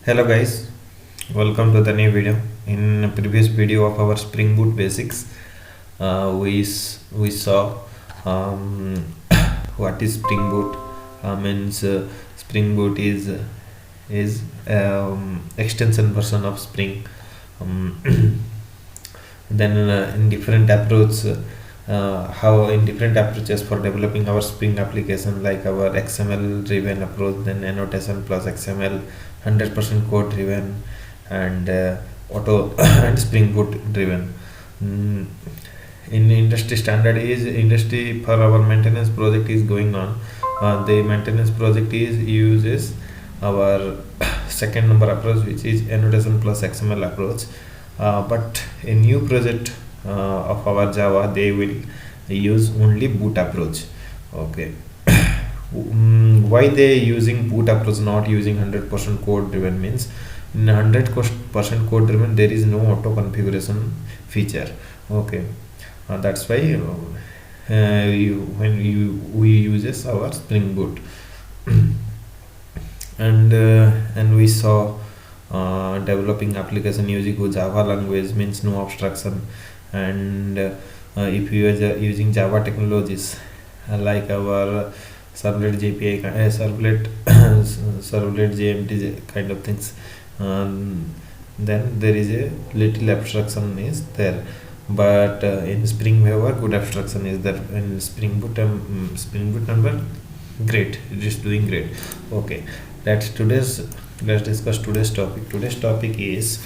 Hello guys, welcome to the new video. In a previous video of our Springboot basics, we saw um, what is Springboot. Means Springboot is extension version of Spring. Um, then in different approach, how in different approaches for developing our Spring application, like our XML driven approach, then annotation plus XML, 100% code driven, and auto and Spring Boot driven. Mm, in industry standard is industry for our maintenance project is going on. The maintenance project is uses our second number approach, which is annotation plus XML approach. But a new project of our Java, they will use only boot approach. Okay. Why they using boot approach, not using 100% code driven? Means in 100% code driven there is no auto configuration feature. Okay. That's why we uses our Spring Boot. And we saw developing application using Java language, means no abstraction. And if you are using Java technologies, like our servlet JPI, servlet JMT kind of things, then there is a little abstraction is there. But in Spring Weaver, good abstraction is there. In Spring Boot number, great, it is doing great. Okay, let's discuss today's topic. Today's topic is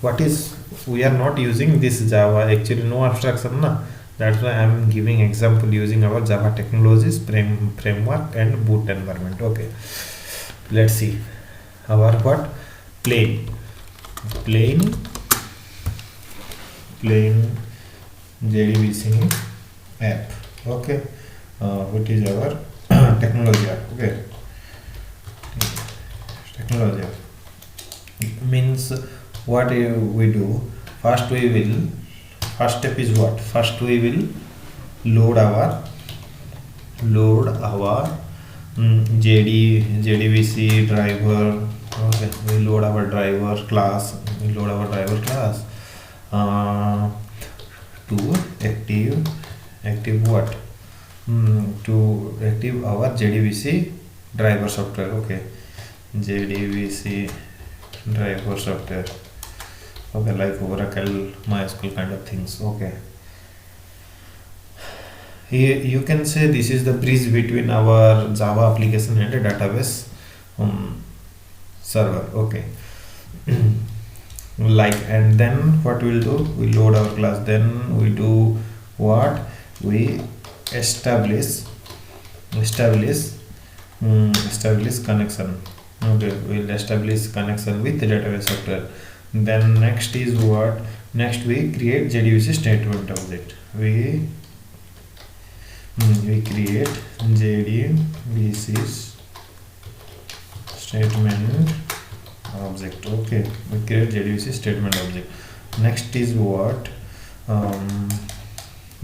what is, we are not using this Java, actually no abstraction na. That's why I am giving example using our Java technologies, framework and boot environment. Okay, let's see our what plain JDBC app. Okay, what is our technology app? Okay, technology app means what we do. First step is what? First we will load our JDBC driver. Okay, we load our driver class. To active what? To active our JDBC driver software. Okay, JDBC driver software. Okay, like Oracle, MySQL kind of things. Okay, here you can say this is the bridge between our Java application and a database server. Okay. Like, and then what we'll do, we load our class, then we do what, we establish connection. Okay, we'll establish connection with the database software. Then next is what, next we create JDBC statement object. We create JDBC statement object. Okay, we create JDBC statement object. Next is what,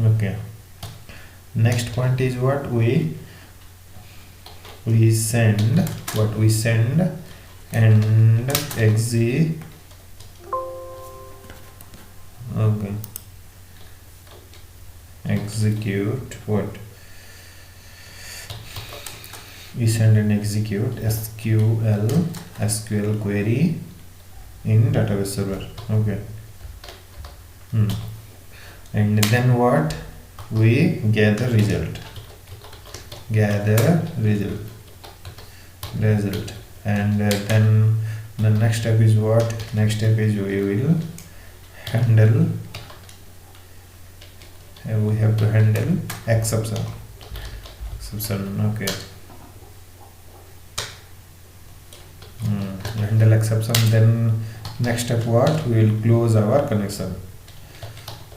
okay, next point is what, we send and execute. Okay, execute what, we send and execute SQL query in database server. Okay. And then what, we gather result. And then the next step is what, next step is we will handle, we have to handle exception. Okay, handle exception. Then next step what, we will close our connection,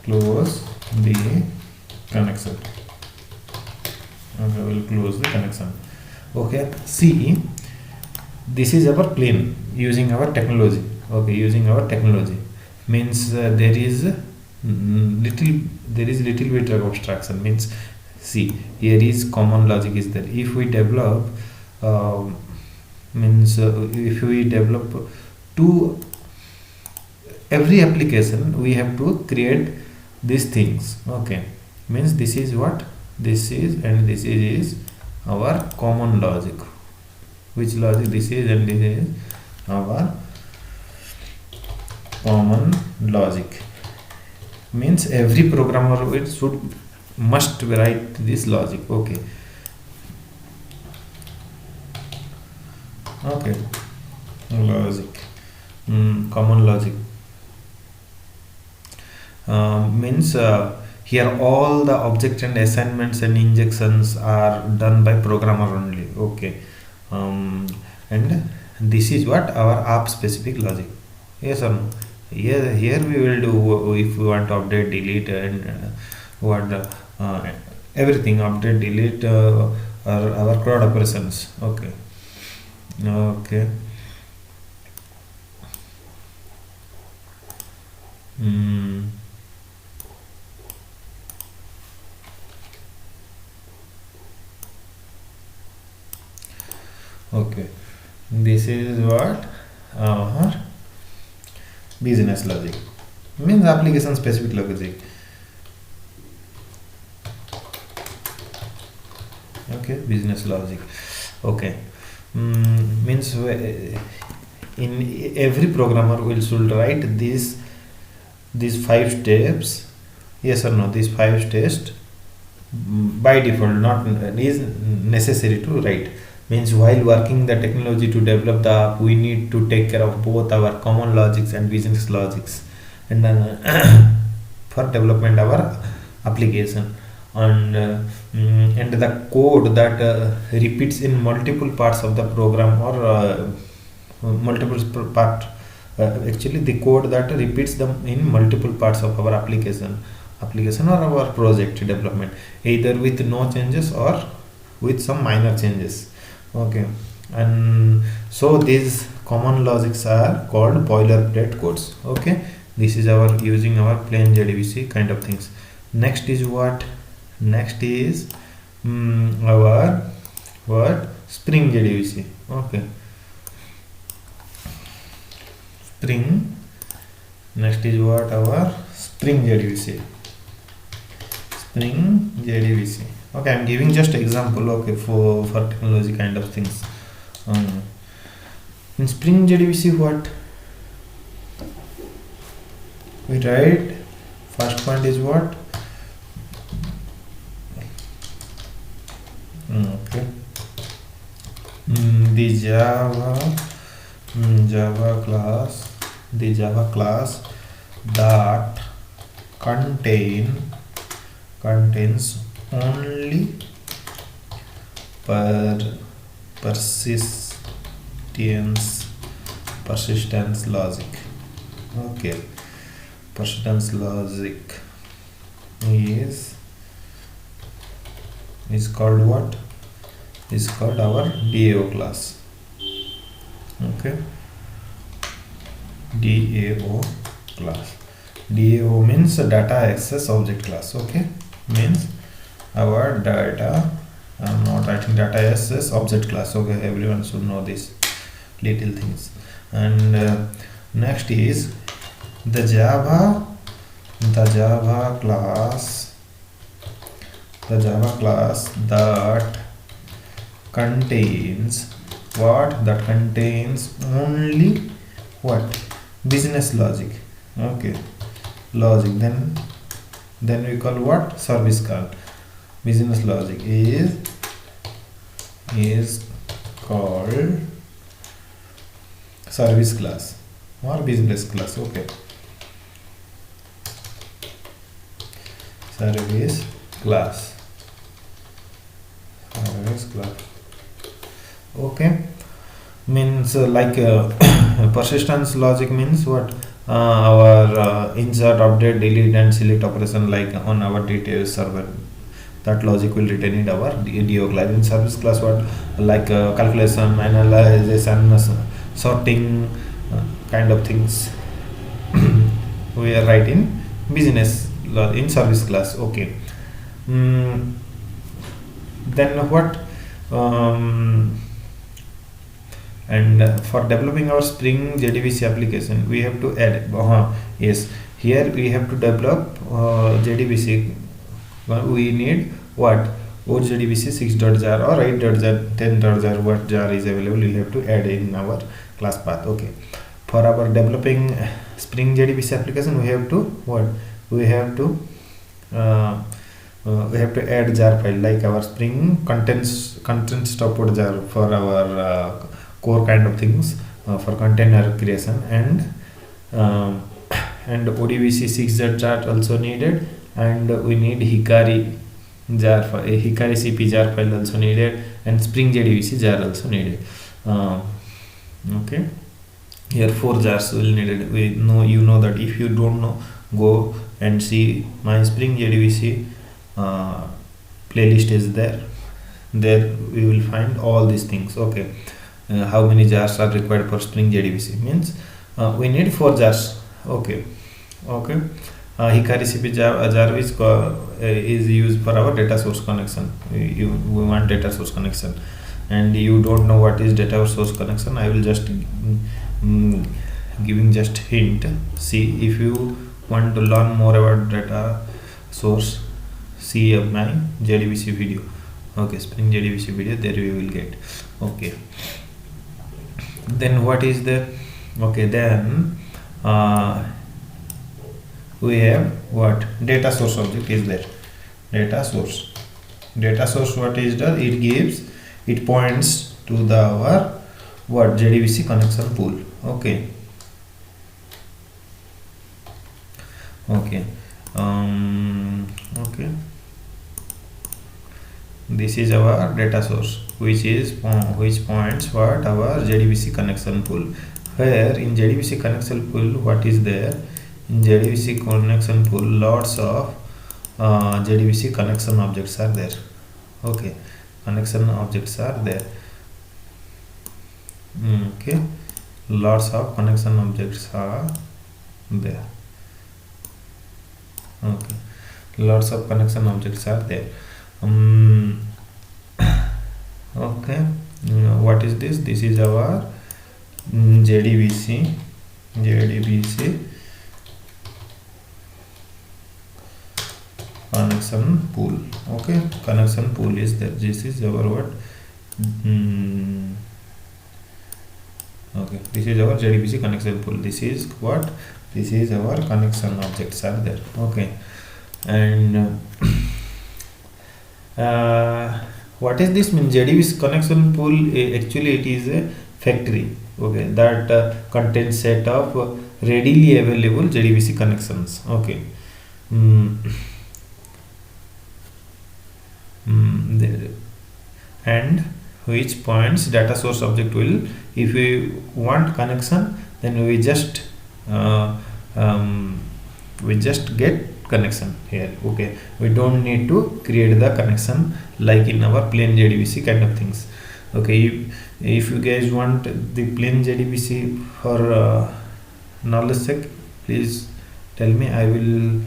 close the connection. Okay, we will close the connection. Okay, see, this is our plain using our technology. Okay, using our technology means there is little bit of abstraction. Means, see, here is common logic is that if we develop um, means if we develop to every application we have to create these things. Okay, means this is what this is, and this is our common logic. Which logic this is, and this is our common logic. Means every programmer will should must write this logic. Okay, okay, logic, common logic. Means here all the object and assignments and injections are done by programmer only. Okay, um, and this is what our app specific logic. Yes or no? Here we will do if we want to update, delete, and what everything update, delete, our cloud operations. Okay, okay. Mm. Okay, this is what our business logic, means application specific logic. Okay, business logic. Okay, means in every programmer will should write these five steps. Yes or no? These five steps by default, not is necessary to write. Means while working the technology to develop the app, we need to take care of both our common logics and business logics, and then for development our application. And the code that repeats in multiple parts of the program, or multiple part actually the code that repeats them in multiple parts of our application or our project development, either with no changes or with some minor changes. Okay, and so these common logics are called boilerplate codes. Okay, this is our using our plain JDBC kind of things. Next is what? Next is our what? Spring JDBC. Okay, Spring. Next is what? Our Spring JDBC. Spring JDBC. Okay, I'm giving just example. Okay, for technology kind of things. In Spring JDBC, what we write? First point is what? Okay, the Java class, the Java class that contains only persistence logic. Okay, persistence logic is called what? Is called our DAO class. Okay, DAO class. DAO means data access object class. Okay, means our data, I'm not writing data access object class. Okay, everyone should know this little things. And next is the Java class that contains what? That contains only what? Business logic. Okay, logic. Then we call what? Service call. Business logic is called service class or business class. Okay, service class. Okay, means persistence logic means what? Our insert, update, delete, and select operation, like on our data server. That logic will retain in our DO class. In service class, what? Like calculation, analysis, and sorting kind of things. We are writing business in service class. Okay. Then what? And for developing our Spring JDBC application, we have to add yes, here we have to develop JDBC. We need what? Or JDBC 6.jar or 8.jar, 10.jar, what jar is available, we have to add in our class path. Okay, for our developing Spring JDBC application, we have to what? We have to add jar file, like our Spring content stopwood jar for our core kind of things, for container creation, and ODBC 6 jar also needed, and we need Hikari jar file, Hikari CP jar file also needed, and Spring JDBC jar also needed. Okay, here 4 jars will needed. We know, you know that. If you don't know, go and see my Spring JDBC playlist is there. There we will find all these things. Okay, how many jars are required for Spring JDBC means we need 4 jars. Okay. Hikari CP jar is used for our data source connection. We want data source connection, and you don't know what is data source connection. I will just giving just hint. See, if you want to learn more about data source, see my JDBC video. Okay, Spring JDBC video, there we will get. Okay, then what is the then we have what? Data source object is there. Data source what is that? It points to the our what? JDBC connection pool. Okay, this is our data source, which points what? Our JDBC connection pool. Where in JDBC connection pool, what is there? In JDBC connection pool, lots of JDBC connection objects are there. Okay, connection objects are there. Okay, lots of connection objects are there. Okay, lots of connection objects are there. Okay, what is this? This is our JDBC connection pool. Okay, connection pool is there. This is our what? Okay, this is our JDBC connection pool. This is what? This is our connection objects are there. Okay, and what is this mean? JDBC connection pool, actually it is a factory. Okay, that contains set of readily available JDBC connections. Okay, and which points data source object will, if we want connection, then we just get connection here. Okay, we don't need to create the connection like in our plain JDBC kind of things. Okay, if you guys want the plain JDBC for knowledge sake, please tell me. I will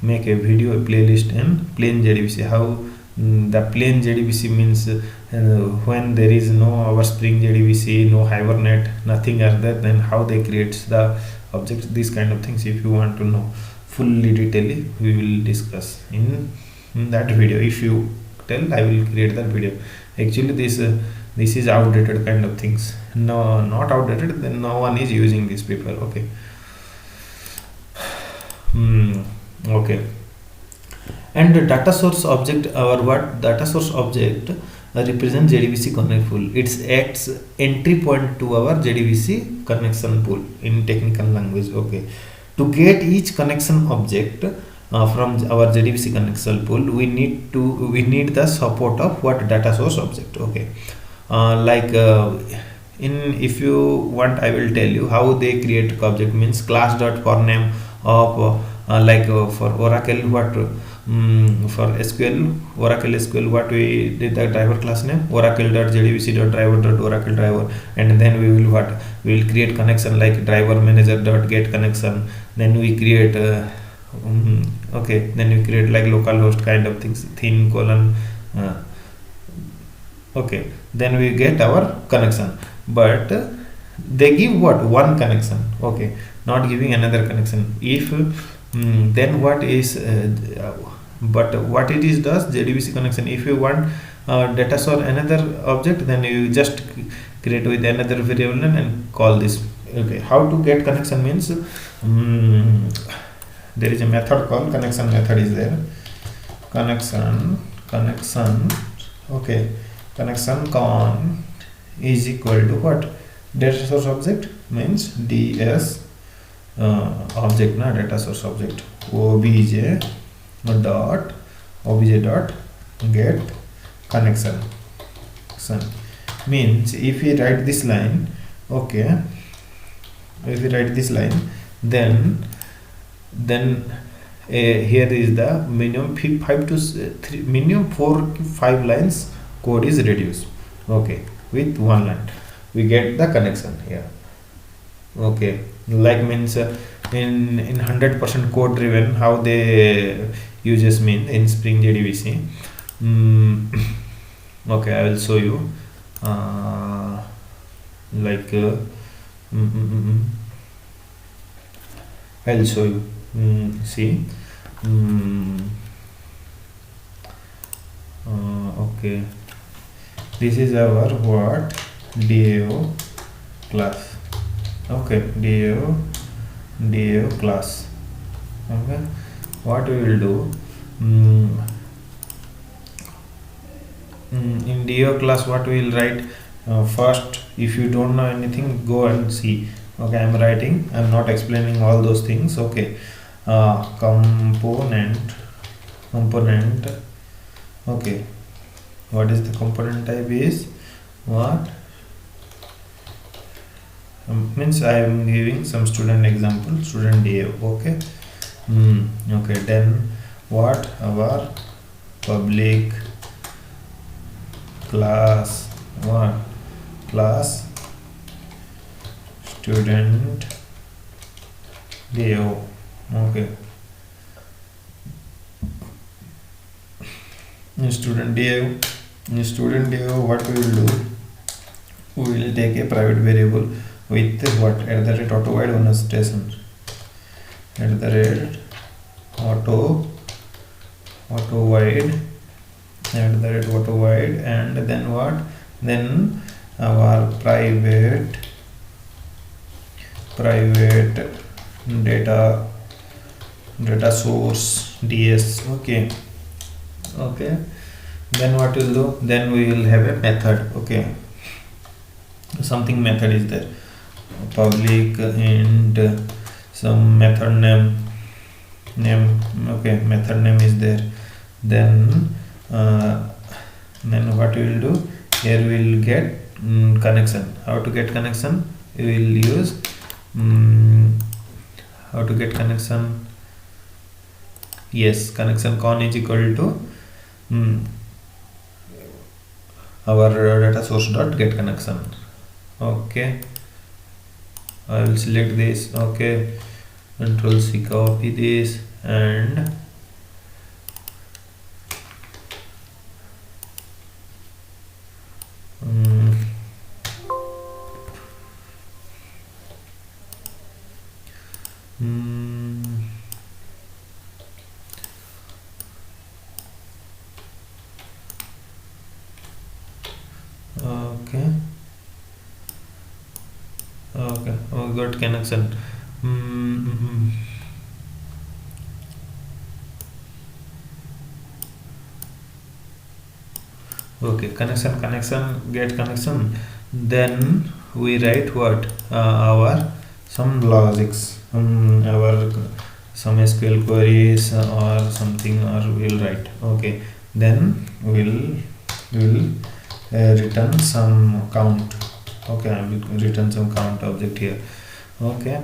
make a video, a playlist in plain JDBC. How the plain JDBC means when there is no our Spring JDBC, no Hibernate, nothing are there, then how they create the objects, these kind of things. If you want to know fully detailedly, we will discuss in that video. If you tell, I will create that video. Actually this is outdated kind of things. No, not outdated, then no one is using these people. Okay. Okay, and the data source object, our what? Data source object represents JDBC connection pool. It acts entry point to our JDBC connection pool in technical language. Okay, to get each connection object from our JDBC connection pool, we need the support of what? Data source object. Okay, if you want, I will tell you how they create object. Means class dot for name of for Oracle, what for SQL, Oracle SQL, what we did, the driver class name oracle.jdbc.driver.oracle driver, and then we will what? We will create connection like driver manager.get connection. Then we create okay, then we create like localhost kind of things, thin colon Okay, then we get our connection, but they give what, one connection. Okay, not giving another connection. If then what is but what it is does JDBC connection, if you want data store another object, then you just create with another variable name and call this. Okay, how to get connection means there is a method called connection method is there. Connection. Okay, connection con is equal to what, data source object means ds object na, data source object obj dot get connection. Means if we write this line, okay, if we write this line, then here is the minimum 5 to 3, minimum 4 to 5 lines code is reduced. Okay, with one line we get the connection here. Okay, like means in 100% code driven, how they uses mean in Spring JDBC. Okay, I will show you like I'll show you. See, okay, this is our what, DAO class. Okay, DAO class. Okay, what we will do, in DAO class, what we will write, first, if you don't know anything, go and see. Okay, I'm writing, I'm not explaining all those things. Okay, component. Okay, what is the component type is what, means I am giving some student example, student DAO. Okay, okay, then what, our public class, what, class student DAO. Okay, in student DAO, what we will do, we will take a private variable with what, @auto-void annotation, auto-void, and then what, then our private data source ds. Okay, then what we'll do, then we will have a method. Okay, something method is there, public int some method name. Okay, method name is there. Then what we will do, here we will get connection. How to get connection, we will use how to get connection. Yes, connection con is equal to our data source dot get connection. Okay, I will select this. Okay, Control C, copy this, and okay, oh, got connection. Okay, connection, get connection. Then we write what, our some logics, our some SQL queries or something, or we'll write. Okay, then we'll return some count. Okay, I will return some count object here. Okay,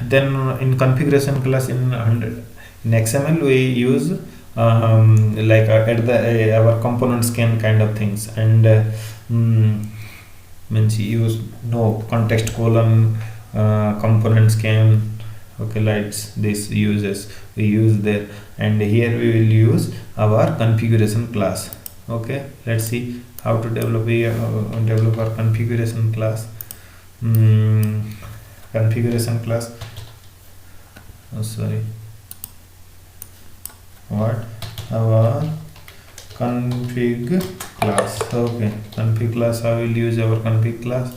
then in configuration class in XML we use like our components can kind of things, and means use no context colon components can. Okay, like this uses we use there, and here we will use our configuration class. Okay, let's see how to develop our configuration class. mm, Configuration class, oh, sorry, what, our config class. Okay, config class, I will use our config class.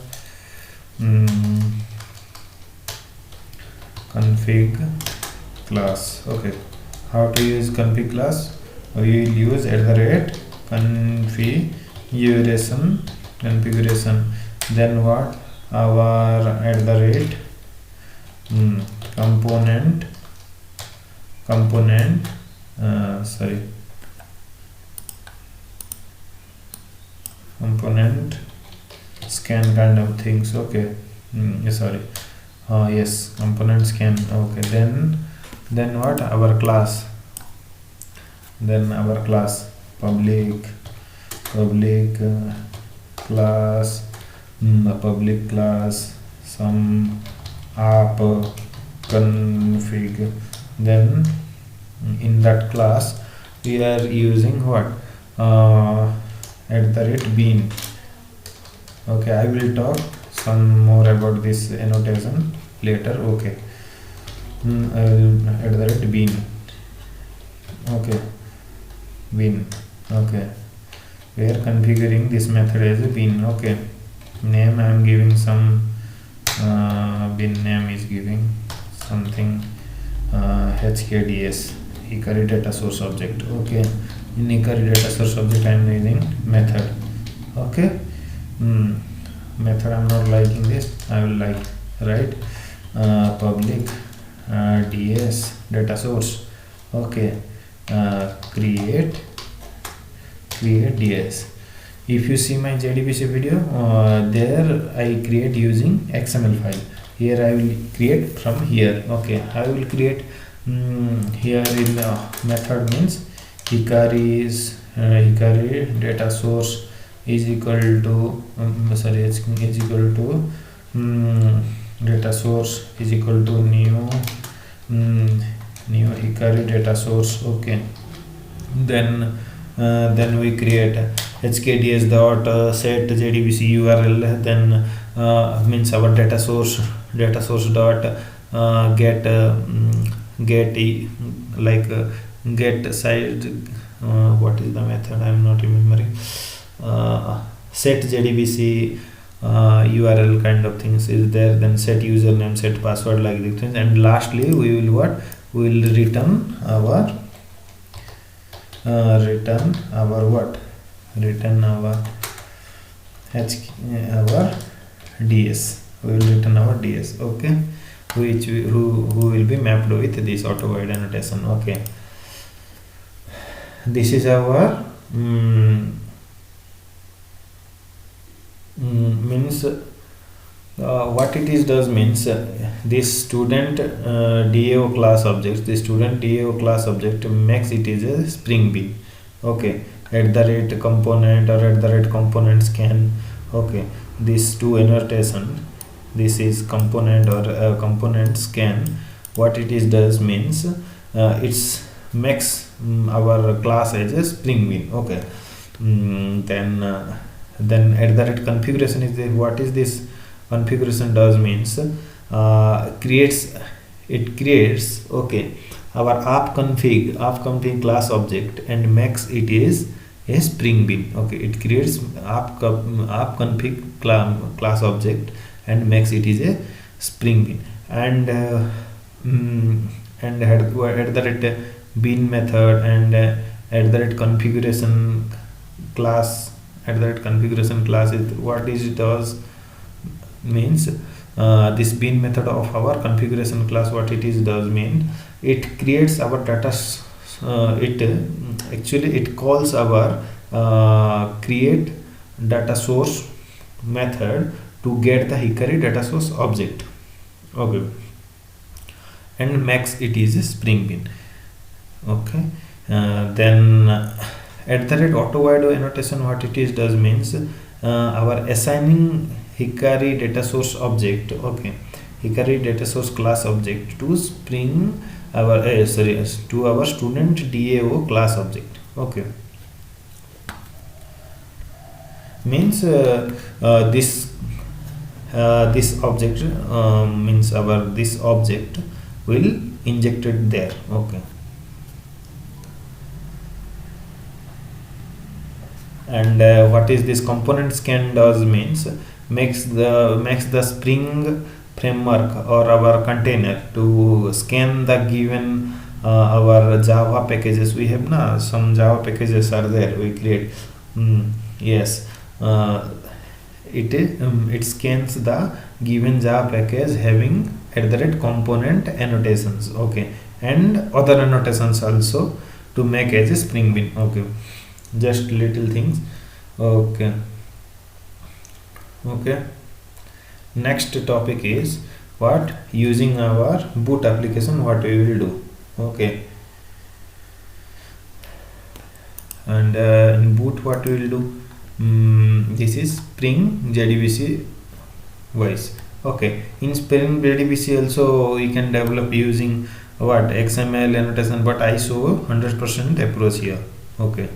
Config class. Okay, how to use config class? We will use configuration, then what, our component sorry, component scan kind of things. Okay, sorry, yes, component scan. Okay, then what, our class, then our class, public class, public class, some app config. Then in that class we are using what, @bean. Okay, I will talk some more about this annotation later. Okay, @bean. Okay, bean. Okay, we are configuring this method as a bean. Okay, name I am giving some, bean name is giving something, HKDS, Hikari data source object. Okay, in Hikari data source object I am using method. Okay, method I am not liking this, I will like, right, public ds data source. Okay, create ds. If you see my JDBC video, there I create using XML file. Here I will create from here. Okay, I will create here in method means Hikari data source is equal to is equal to data source is equal to new Hikari data source. Okay, then we create hkds dot set jdbc url. Then means our data source dot get get side, what is the method, I am not remembering, set jdbc url kind of things is there. Then set username, set password, like these things. And lastly we will what, we will return our ds. We will return our ds. Okay, who will be mapped with this auto void annotation. Okay, this is our means what it is does means this student DAO class object, makes it is a Spring Bean. Okay, @component or @component scan. Okay, these two annotation, this is component or component scan. What it is does means it's makes our class as a Spring Bean. Okay, then @configuration is there. What is this configuration does means creates okay, our app config class object and makes it is a Spring Bean. Okay, it creates app config class object and makes it is a Spring Bean. And bean method and configuration class is what is it does means this bean method of our configuration class, what it is does mean it creates our data it calls our create data source method to get the Hikari data source object. Okay, and makes it is a Spring Bean. Okay, then @auto void annotation, what it is does means our assigning Hikari data source object. Okay, Hikari data source class object to Spring to our student DAO class object. Okay, means this object means our this object will injected there. Okay, and what is this component scan does means makes the Spring framework or our container to scan the given our Java packages. We have na some Java packages are there we create. Yes, it scans the given Java package having at the rate component annotations. Okay, and other annotations also to make as a Spring Bean. Okay, just little things. Okay, okay, next topic is what using our boot application what we will do. Okay, and in boot what we will do, this is Spring JDBC wise. Okay, in Spring JDBC also we can develop using what XML annotation, but I show 100% approach here. Okay,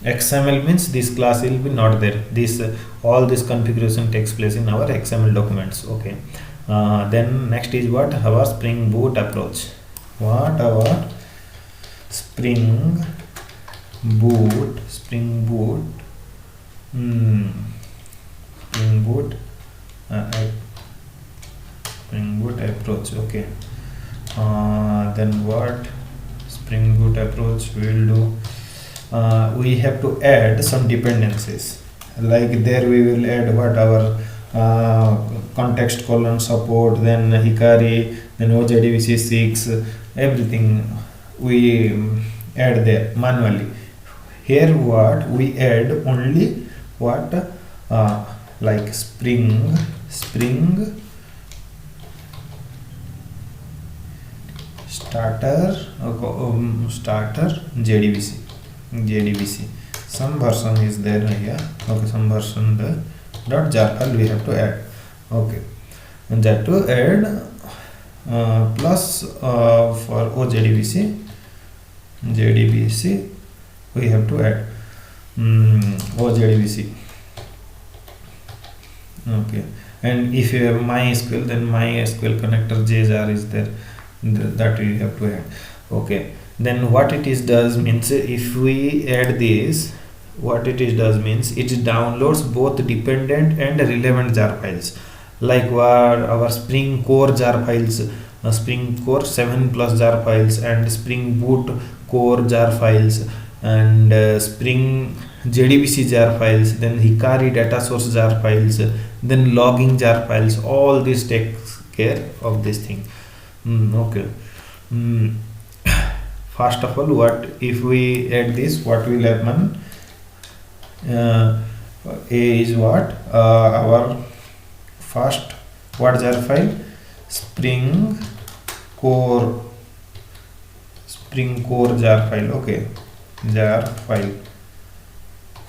XML means this class will be not there. This all this configuration takes place in our XML documents. Okay, then next is what our Spring Boot approach. What our Spring Boot, Spring Boot, Spring Boot, Spring Boot approach. Okay, then what Spring Boot approach we will do. We have to add some dependencies, like there we will add what our context colon support, then Hikari, then OJDBC 6, everything we add there manually. Here what we add only what like Spring starter starter JDBC. Some version is there here. Okay, some version the .jar file we have to add. Okay, and that to add plus for OJDBC JDBC we have to add OJDBC. Okay, and if you have MySQL, then MySQL connector JSR is there, that we have to add. Okay, then what it is does means if we add this, what it is does means it downloads both dependent and relevant jar files, like our Spring Core jar files, Spring Core 7 plus jar files, and Spring Boot Core jar files, and Spring JDBC jar files, then Hikari data source jar files, then logging jar files. All this takes care of this thing. Okay. First of all, what if we add this, what will happen? A is what our first what jar file, Spring Core jar file. Okay, jar file,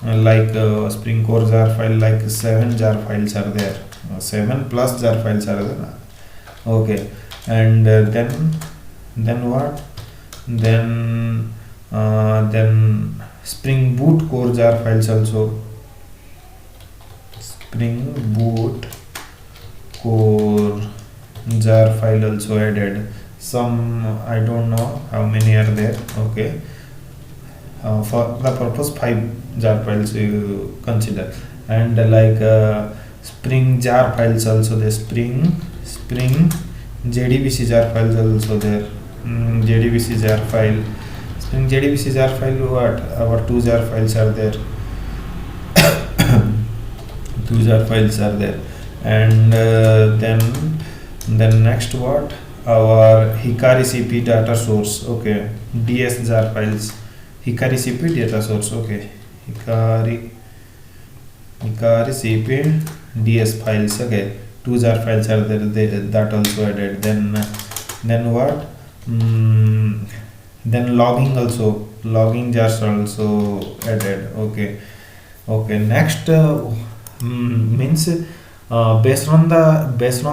like Spring Core jar file, like 7 jar files are there, 7 plus jar files are there. Okay, and then what, then Spring Boot Core jar files also, Spring Boot Core jar file also added. Some I don't know how many are there. Okay, for the purpose 5 jar files you consider, and like Spring jar files also there, Spring JDBC jar files also there. JDBC jar file, Spring JDBC jar file, what our 2 jar files are there. 2 jar files are there, and then next what our Hikari CP data source. Okay, DS jar files, Hikari CP data source. Okay, Hikari CP DS files. Okay, 2 jar files are there, that also added. Then what, then logging also, logging jars also added. Okay, next means based on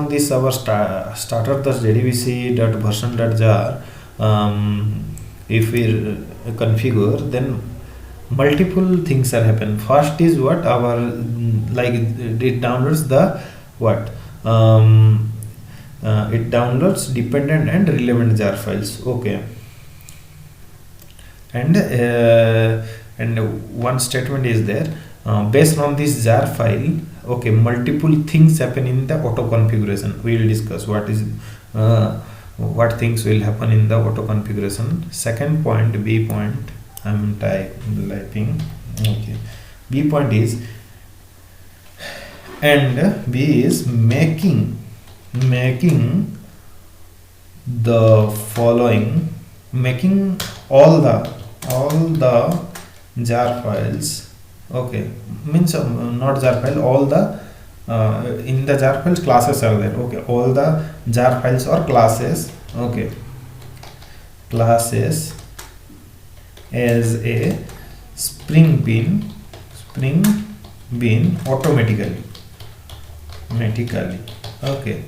this our starter the JDBC dot version dot jar, if we configure, then multiple things are happen. First is what our like it downloads the what it downloads dependent and relevant jar files. Okay, and one statement is there, based on this jar file. Okay, multiple things happen in the auto configuration. We will discuss what things will happen in the auto configuration. Second point, B point, I'm typing. Okay, B point is, and B is making the following, making all the jar files. Okay, means not jar file, all the in the jar files classes are there. Okay, all the jar files or classes. Okay, classes as a spring bean automatically. Okay.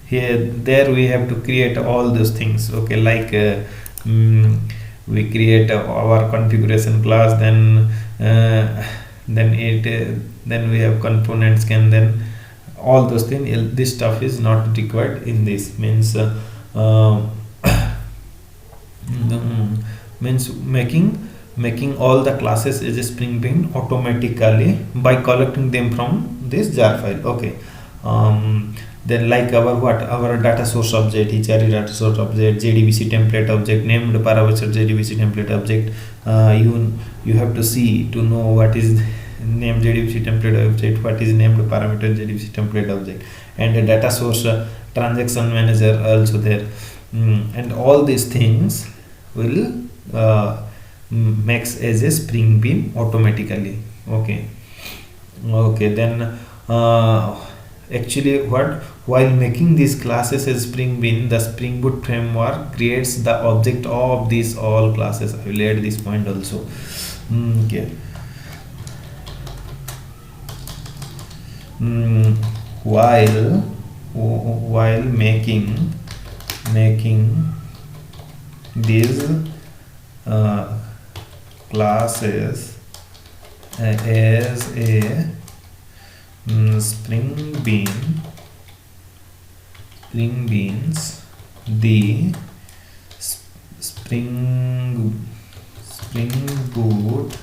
Here there we have to create all those things. Okay, like we create our configuration class, then then we have components can, then all those things. This stuff is not required in this. Means means making all the classes as a spring bean automatically by collecting them from this jar file. Okay, then like our data source object, HRE data source object, JDBC template object, named parameter JDBC template object. You have to see to know what is named JDBC template object, what is named parameter JDBC template object, and a data source transaction manager also there. And all these things will makes as a spring bean automatically. Okay, then actually what, while making these classes as spring bean, the Spring Boot framework creates the object of these all classes. I will add this point also. Okay. While making these classes as a spring beans, the spring boot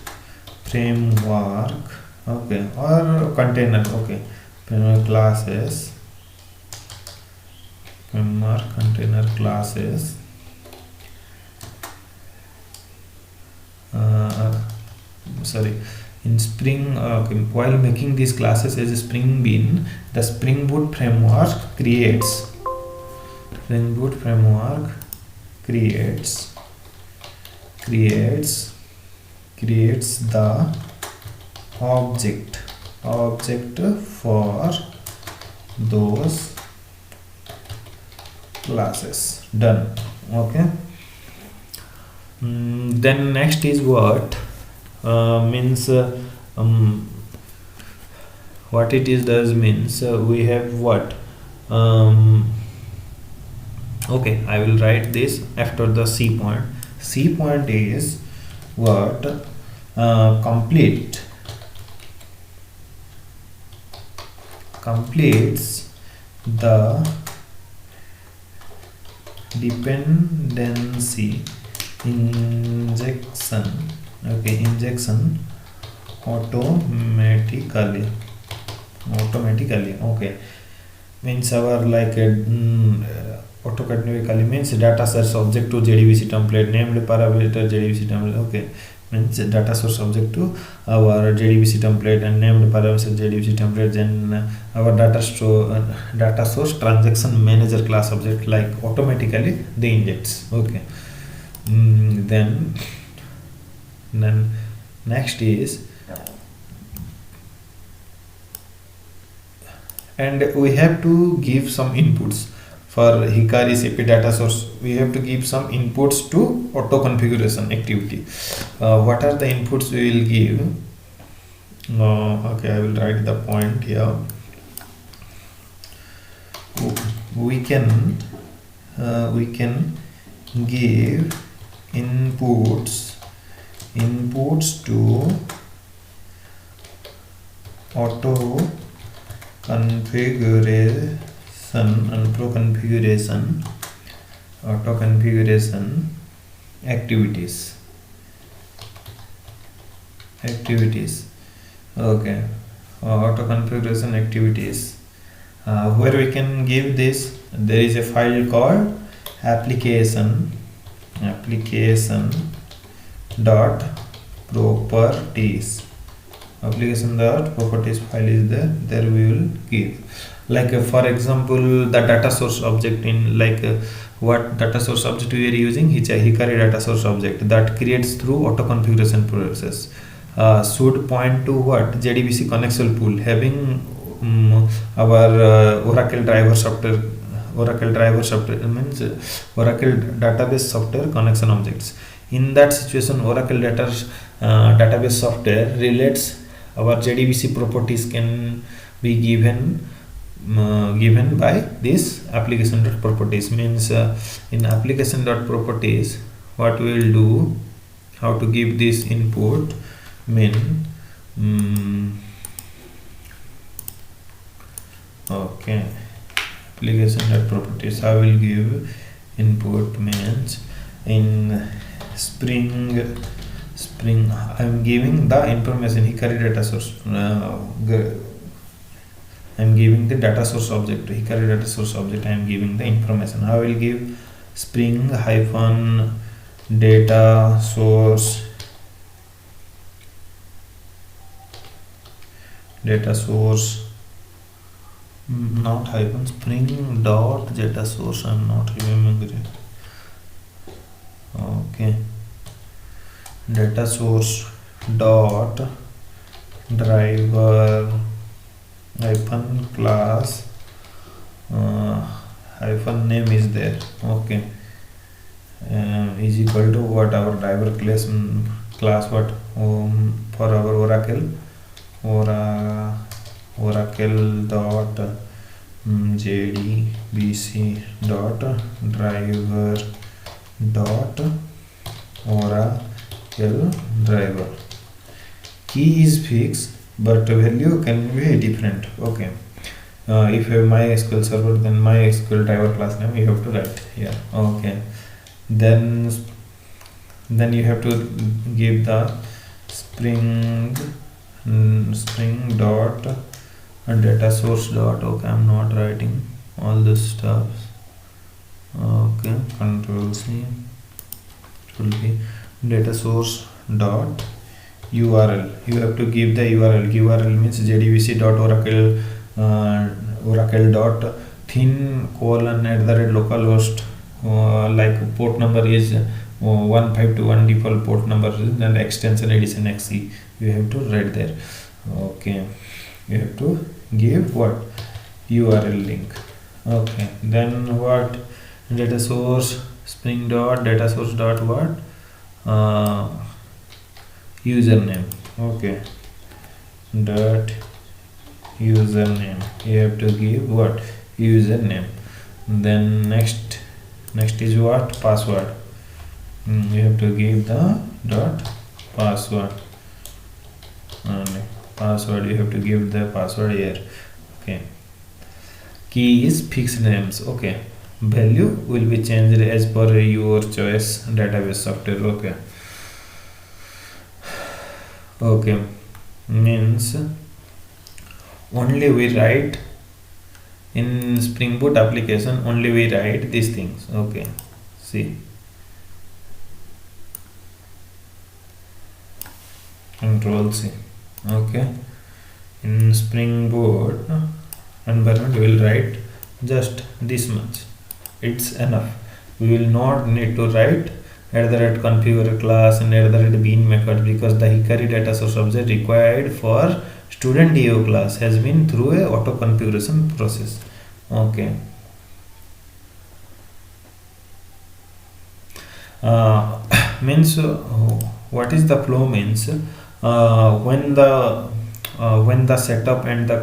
framework, okay, or container, okay, classes, framework container classes, sorry, in spring, okay, while making these classes as a spring bean, the Spring Boot framework creates the object for those classes. Done. Okay. Then next is what means what it is does means we have what okay, I will write this after the C point. C point is what completes the dependency injection, okay, injection automatically, okay, means our like automatically means data source object to JDBC template, named parameter JDBC template, okay, means data source object to our JDBC template and named parameter JDBC template, then our data source transaction manager class object, like automatically they injects. Okay. Then next is, and we have to give some inputs for Hikari CP data source. We have to give some inputs to auto configuration activity. What are the inputs we will give? Okay, I will write the point here. We can give inputs to auto configuration auto configuration activities. Okay. Auto configuration activities, where we can give this. There is a file called application dot properties. Application dot properties file is there we will give, like for example the data source object in, like what data source object we are using, Hikari data source object that creates through auto configuration process, should point to what, JDBC connection pool having our Oracle driver software means Oracle database software connection objects. In that situation, Oracle database software relates our JDBC properties can be given by this application dot properties. Means in application dot properties, what we will do, how to give this input, okay, application dot properties, I will give input means in spring I am giving the information Hikari data source, I am giving the data source object, Hikari data source object, I am giving the information. I will give spring hyphen data source not hyphen, spring dot data source, I am not remembering. Okay, data source dot driver hyphen class hyphen name is there. Okay, is equal to what, our driver class what, for our Oracle dot JDBC dot driver dot Oracle driver. Key is fixed but value can be different. Okay, if you have MySQL server, then MySQL driver class name you have to write here. Okay, then you have to give the spring dot data source dot, okay, I'm not writing all this stuff. Okay, control C, control V, data source dot URL, you have to give the URL means JDBC dot Oracle dot thin colon @ localhost, like port number is 1521 default port number, then extension edition XE you have to write there. Okay, you have to give what, URL link. Okay, then what, data source spring dot data source dot what, username. Okay, dot username, you have to give what, username. Then next is what, password, you have to give the dot password, and password you have to give the password here. Okay, key is fixed names. Okay, value will be changed as per your choice database software. Okay, means only we write in Springboot application, only we write these things. Okay, see, control C. Okay, in Springboot environment we will write just this much, it's enough. We will not need to write @configure class and @bean method, because the Hikari data source object required for student DO class has been through a auto configuration process. Okay, means what is the flow means, when the setup and the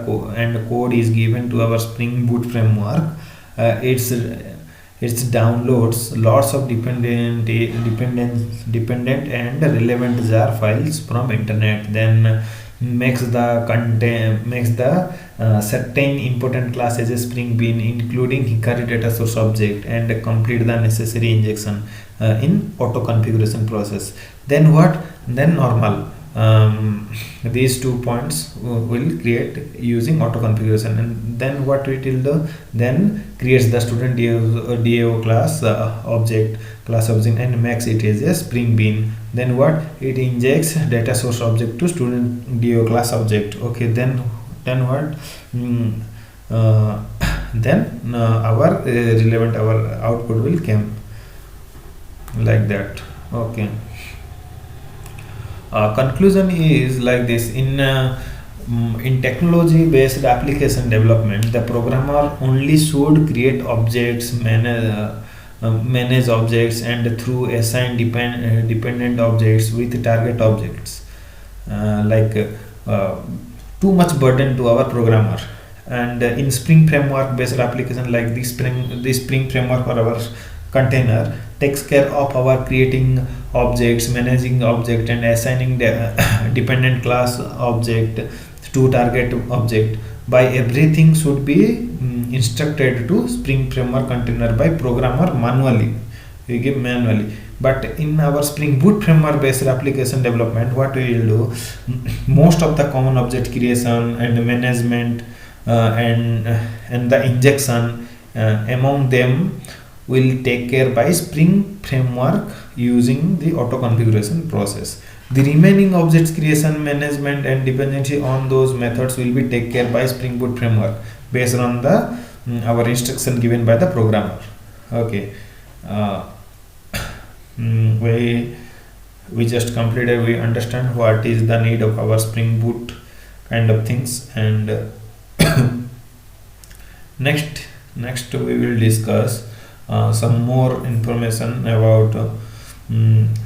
code is given to our Spring Boot framework, it downloads lots of dependent and relevant jar files from internet, then makes the certain important class as a Spring Bean, including Hickory data source object, and complete the necessary injection in auto configuration process. Then what? Then normal. These 2 points will create using auto configuration, and then what it will do? Then creates the student DAO class object and makes it as a Spring Bean. Then what? It injects data source object to student DAO class object. Okay, then what? Then our relevant our output will come like that. Okay. Conclusion is like this: in technology based application development, the programmer only should create objects, manage objects, and through assign dependent objects with target objects. Too much burden to our programmer. And in Spring framework based application, like this Spring framework for our container takes care of our creating objects, managing object, and assigning the dependent class object to target object. By everything should be instructed to Spring framework container by programmer manually. We give manually. But in our Spring Boot framework based application development, what we will do, most of the common object creation and management and the injection among them will take care by Spring framework using the auto configuration process. The remaining objects creation, management, and dependency on those methods will be taken care by Spring Boot framework based on the our instruction given by the programmer. Okay. We just completed. We understand what is the need of our Spring Boot kind of things, and next we will discuss some more information about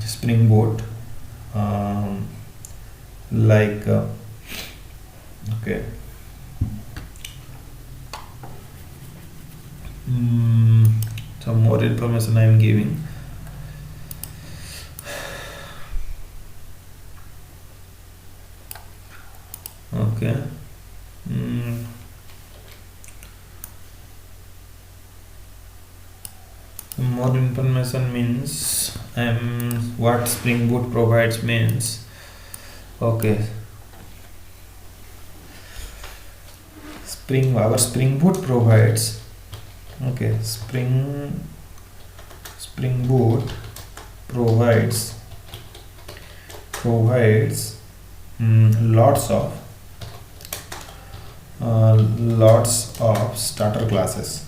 Spring Boot, okay. Some more information I am giving. Okay. More information means what Spring Boot provides means. Okay. Our Spring Boot provides. Okay. Spring Boot provides lots of starter classes.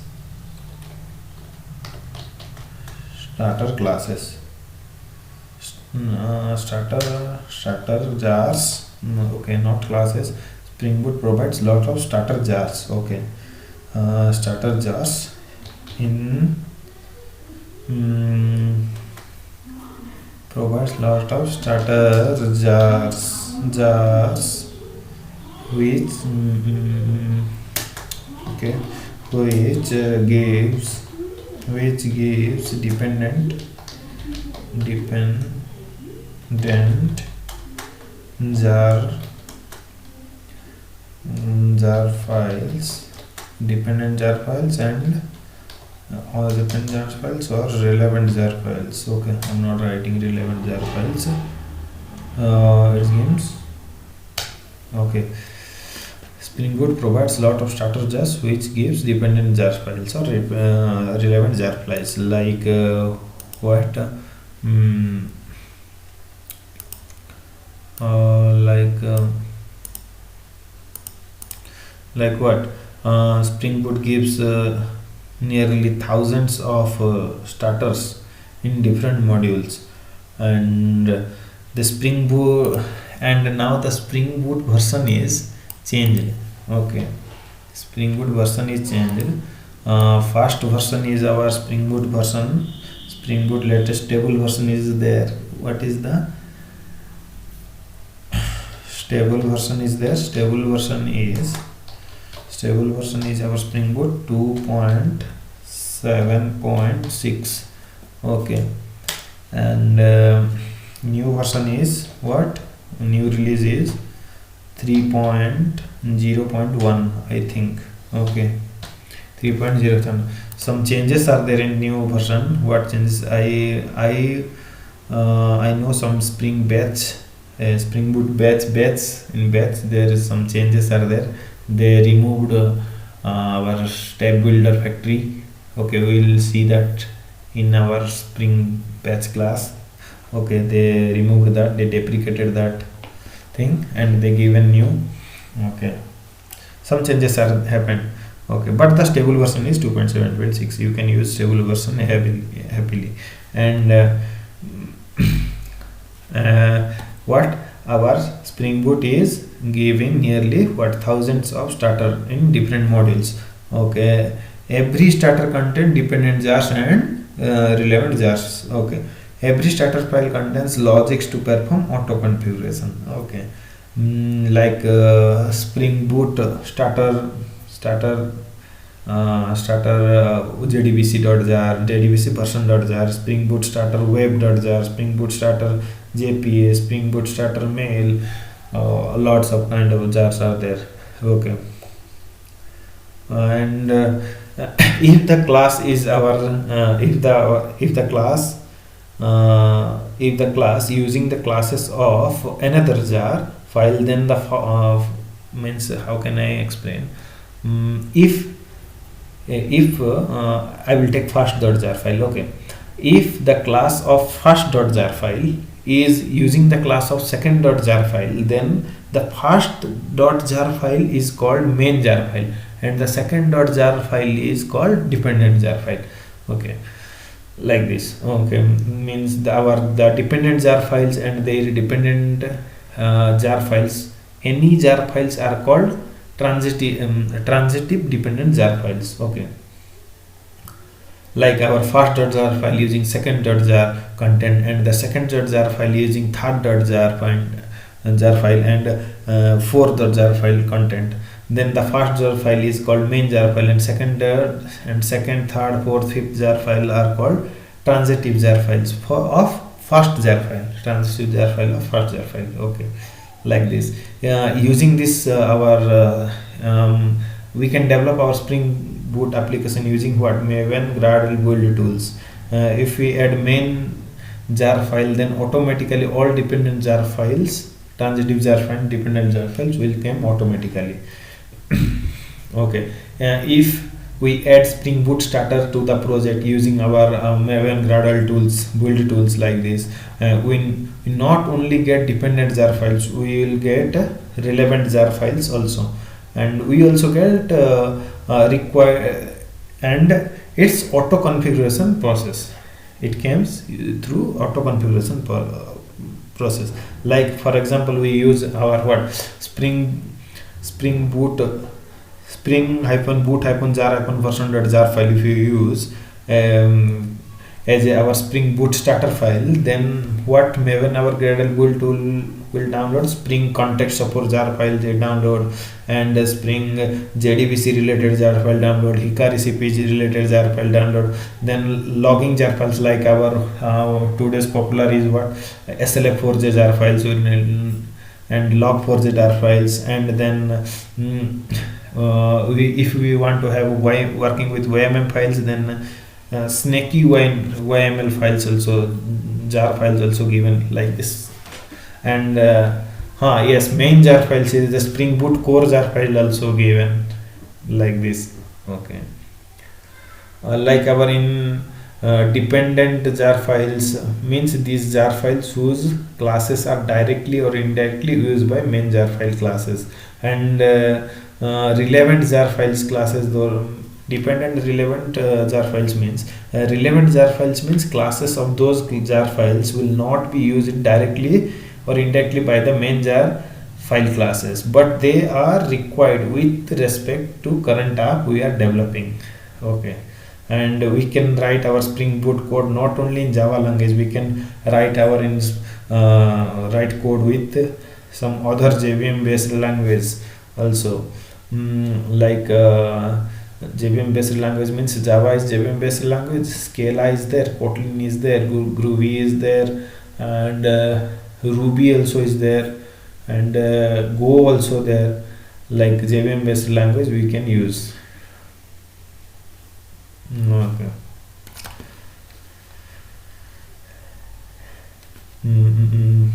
Starter jars. Okay, not classes. Spring Boot provides lot of starter jars. Okay. Starter jars provides lot of starter jars which gives dependent jar files, and or dependent jar files or relevant jar files. Okay, I'm not writing relevant jar files. It gives. Okay. Spring Boot provides lot of starter jars which gives dependent jar files or relevant jar files, like what? Like what? Spring Boot gives nearly thousands of starters in different modules, and the Spring Boot, and now the Spring Boot version is changed. Okay, Spring Boot version is changed. First version is our Spring Boot version. Spring Boot latest stable version is there. What is the stable version is there? Stable version is our Spring Boot 2.7. 7.6. Okay, and new version is what? New release is 3.0.1, I think. Okay, 3.0. Some changes are there in new version. What changes? I know some Spring batch, Springboot batch in batch. There is some changes are there. They removed our step builder factory. Okay, we will see that in our Spring batch class. Okay, they removed that. They deprecated that thing and they given new. Okay, some changes are happened. Okay, but the stable version is 2.7.6. You can use stable version happily. And what our Spring Boot is giving nearly thousands of starter in different modules. Okay, every starter contains dependent jars and relevant jars. Okay, every starter file contains logics to perform auto configuration. Okay, like Spring Boot starter jdbc.jar, jdbc version.jar, Spring Boot starter web.jar, Spring Boot starter jpa, Spring Boot starter mail. Lots of kind of jars are there. Okay, and if the class is our if the class using the classes of another jar file, then the means, how can I explain? If I will take first.jar file. Okay, if the class of first.jar file is using the class of second.jar file, then the first.jar file is called main jar file and the second.jar file is called dependent jar file. Okay, like this. Okay, means the dependent jar files and their dependent jar files, any jar files are called transitive dependent jar files. Okay, like our first.jar file using second.jar content and the second.jar file using third.jar file and fourth.jar file content, then the first jar file is called main jar file and second, third, fourth, fifth jar file are called transitive jar files of first jar file, transitive jar file of first jar file. Okay, like this. Using this we can develop our Spring Boot application using what? Maven Gradle build tools. If we add main jar file, then automatically all dependent jar files, transitive jar file, dependent jar files will come automatically. Okay, if we add Spring Boot starter to the project using our Maven Gradle tools, build tools like this, we not only get dependent jar files, we will get relevant jar files also, and we also get require, and it's auto configuration process. It comes through auto configuration process. Like for example, we use our what? Spring Boot jar version.jar file. If you use as our Spring Boot starter file, then what Maven, our Gradle build tool, will download Spring context support jar file, they download, and Spring JDBC related jar file download, Hikari CPG related jar file download, then logging jar files like our today's popular is what? SLF4j jar files and log4j jar files, and then if we want to have working with YMM files, then snaky YML files also, jar files also given like this. And yes, main jar files is the Spring Boot core jar file also given like this. Okay, like our in dependent jar files means these jar files whose classes are directly or indirectly used by main jar file classes, and relevant jar files classes, though dependent relevant jar files means relevant jar files means classes of those jar files will not be used directly or indirectly by the main jar file classes, but they are required with respect to current app we are developing. Okay, and we can write our Spring Boot code not only in Java language, we can write our write code with some other JVM based language also, like JVM based language means Java is JVM based language, Scala is there, Kotlin is there, Groovy is there, and Ruby also is there, and Go also there. Like JVM based language we can use. Okay. Mm-mm.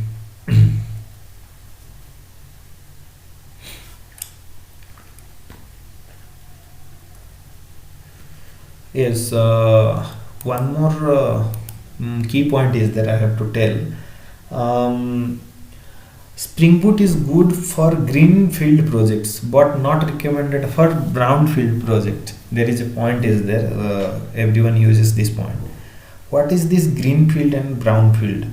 Yes, one more key point is that I have to tell. Springboot is good for greenfield projects, but not recommended for brownfield project. There is a point is there. Everyone uses this point. What is this greenfield and brownfield?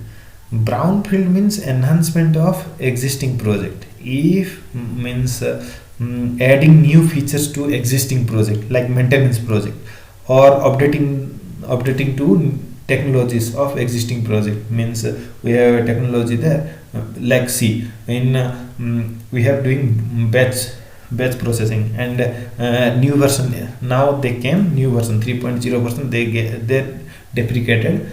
Brownfield means enhancement of existing project. If means adding new features to existing project, like maintenance project, or updating to technologies of existing project. Means we have a technology there, like C in we have doing batch processing, and new version. Now they came new version 3.0 version. They deprecated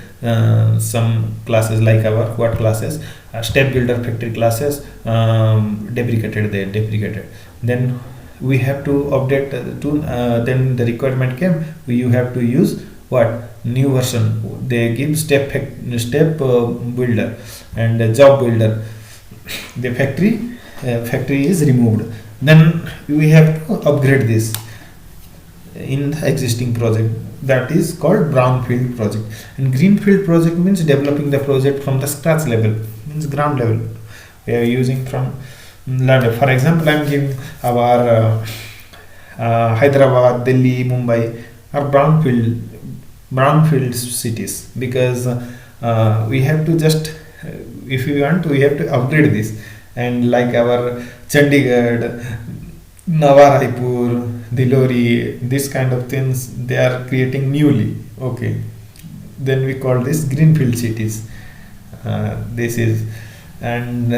some classes, like our what classes, step builder factory classes, deprecated. Then we have to update to then the requirement came, you have to use what new version. They give step builder and job builder. The factory is removed, then we have to upgrade this in the existing project. That is called brownfield project. And greenfield project means developing the project from the scratch level, means ground level. We are using from land. For example, I am giving our Hyderabad, Delhi, Mumbai are brownfield cities, because we have to just if we want to, we have to upgrade this. And like our Chandigarh, Nava Raipur, Dilori, this kind of things they are creating newly. Okay, then we call this greenfield cities. This is and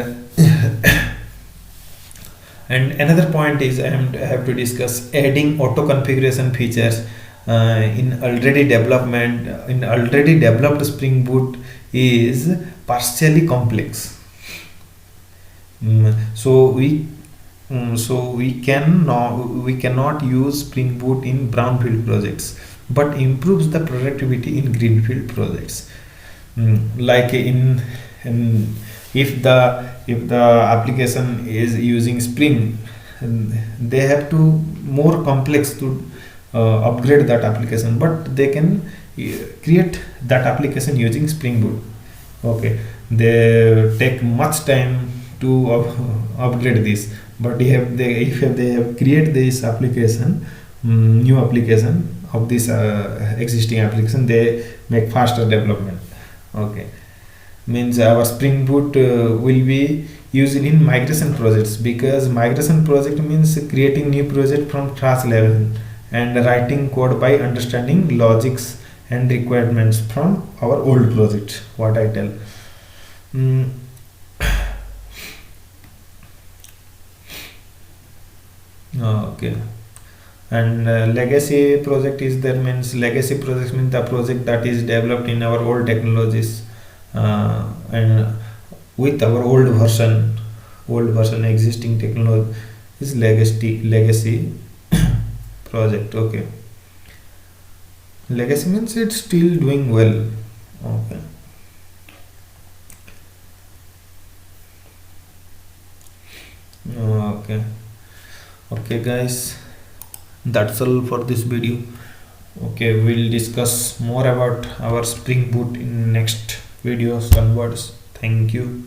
and another point is I have to discuss adding auto configuration features in already developed Spring Boot is partially complex. So we cannot use Spring Boot in brownfield projects, but improves the productivity in greenfield projects. Like in if the application is using Spring, they have to more complex to upgrade that application, but they can create that application using Spring Boot. Okay, they take much time to upgrade this, but if they have create this application, new application of this existing application, they make faster development. Okay, means our Spring Boot will be used in migration projects, because migration project means creating new project from scratch level and writing code by understanding logics and requirements from our old project, what I tell. Mm, okay. And legacy project is there, means legacy project means the project that is developed in our old technologies, and with our old version existing technology is legacy project. Okay, legacy means it's still doing well. Okay. Okay. Okay, guys, that's all for this video. Okay, we'll discuss more about our Spring Boot in next videos onwards. Thank you.